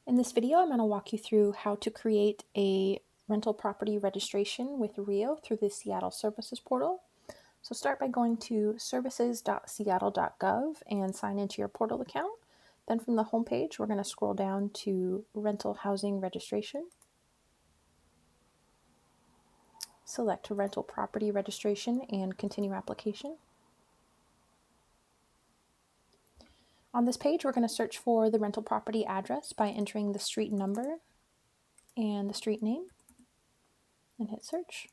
In this video, I'm going to walk you through how to create a rental property registration with RRIO through the Seattle Services portal. So start by going to services.seattle.gov and sign into your portal account. Then from the home page, we're going to scroll down to rental housing registration. Select rental property registration and continue application. On this page, we're going to search for the rental property address by entering the street number and the street name and hit search.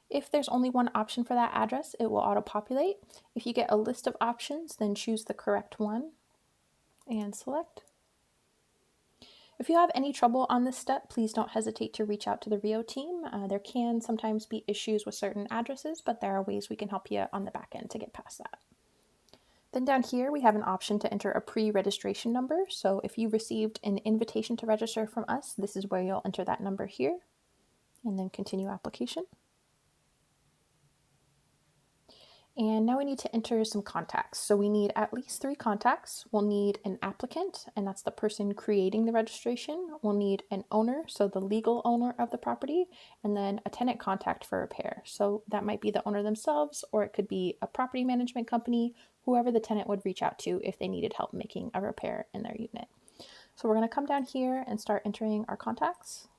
If there's only one option for that address, it will auto-populate. If you get a list of options, then choose the correct one and select. If you have any trouble on this step, please don't hesitate to reach out to the RRIO team. There can sometimes be issues with certain addresses, but there are ways we can help you on the back end to get past that. Then down here, we have an option to enter a pre-registration number. So if you received an invitation to register from us, this is where you'll enter that number here and then continue application. And now we need to enter some contacts. So we need at least 3 contacts. We'll need an applicant, and that's the person creating the registration. We'll need an owner, so the legal owner of the property, and then a tenant contact for repair. So that might be the owner themselves, or it could be a property management company, whoever the tenant would reach out to if they needed help making a repair in their unit. So we're going to come down here and start entering our contacts.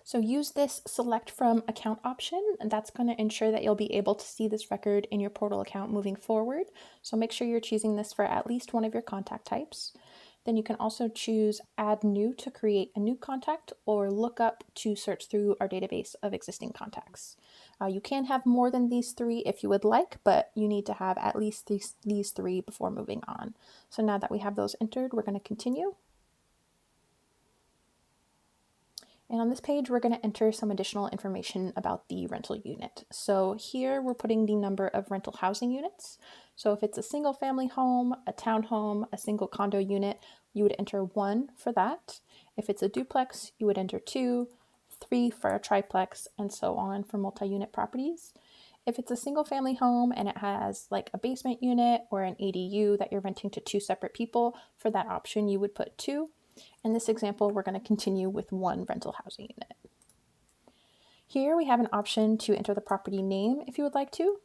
So use this select from account option, and that's going to ensure that you'll be able to see this record in your portal account moving forward. So make sure you're choosing this for at least one of your contact types. Then you can also choose add new to create a new contact, or look up to search through our database of existing contacts. You can have more than these 3 if you would like, but you need to have at least these 3 before moving on. So now that we have those entered, we're going to continue. And on this page, we're going to enter some additional information about the rental unit. So here we're putting the number of rental housing units. So if it's a single family home, a townhome, a single condo unit, you would enter 1 for that. If it's a duplex, you would enter 2, 3 for a triplex, and so on for multi-unit properties. If it's a single family home and it has like a basement unit or an ADU that you're renting to 2 separate people, for that option you would put 2. In this example, we're going to continue with 1 rental housing unit. Here we have an option to enter the property name if you would like to.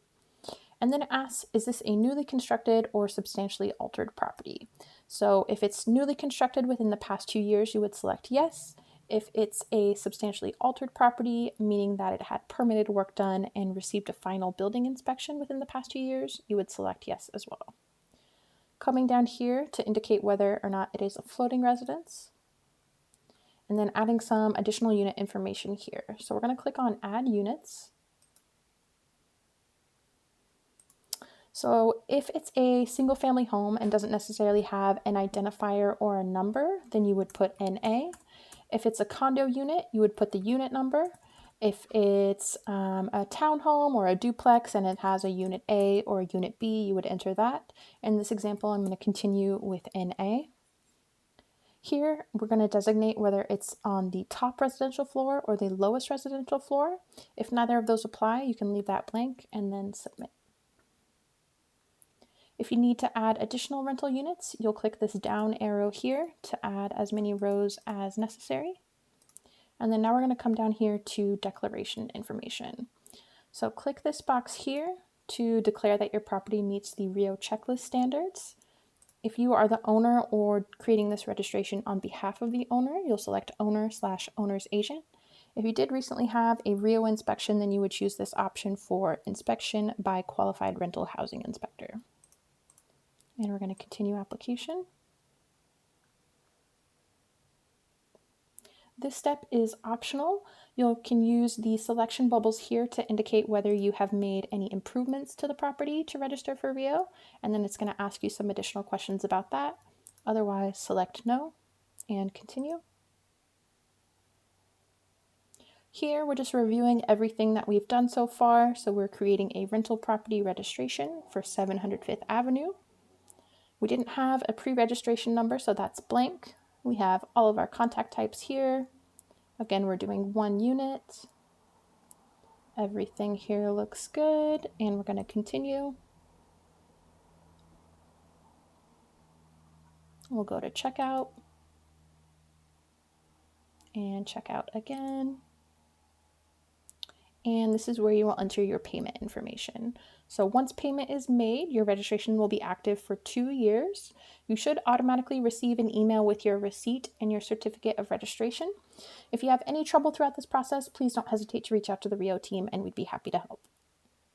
And then it asks, is this a newly constructed or substantially altered property? So if it's newly constructed within the past 2 years, you would select yes. If it's a substantially altered property, meaning that it had permitted work done and received a final building inspection within the past 2 years, you would select yes as well. Coming down here to indicate whether or not it is a floating residence, and then adding some additional unit information here. So we're going to click on add units. So if it's a single family home and doesn't necessarily have an identifier or a number, then you would put NA. If it's a condo unit, you would put the unit number. If it's a townhome or a duplex and it has a unit A or a unit B, you would enter that. In this example, I'm going to continue with NA. Here, we're going to designate whether it's on the top residential floor or the lowest residential floor. If neither of those apply, you can leave that blank and then submit. If you need to add additional rental units, you'll click this down arrow here to add as many rows as necessary. And then now we're going to come down here to declaration information. So click this box here to declare that your property meets the RRIO checklist standards. If you are the owner or creating this registration on behalf of the owner, you'll select owner/owner's agent. If you did recently have a RRIO inspection, then you would choose this option for inspection by qualified rental housing inspector. And we're going to continue application. This step is optional. You can use the selection bubbles here to indicate whether you have made any improvements to the property to register for RRIO, and then it's going to ask you some additional questions about that. Otherwise, select no and continue. Here, we're just reviewing everything that we've done so far. So we're creating a rental property registration for 700 Fifth Avenue. We didn't have a pre-registration number, so that's blank. We have all of our contact types here. Again, we're doing 1 unit. Everything here looks good, and we're going to continue. We'll go to checkout and checkout again. And this is where you will enter your payment information. So once payment is made, your registration will be active for 2 years. You should automatically receive an email with your receipt and your certificate of registration. If you have any trouble throughout this process, please don't hesitate to reach out to the RRIO team and we'd be happy to help.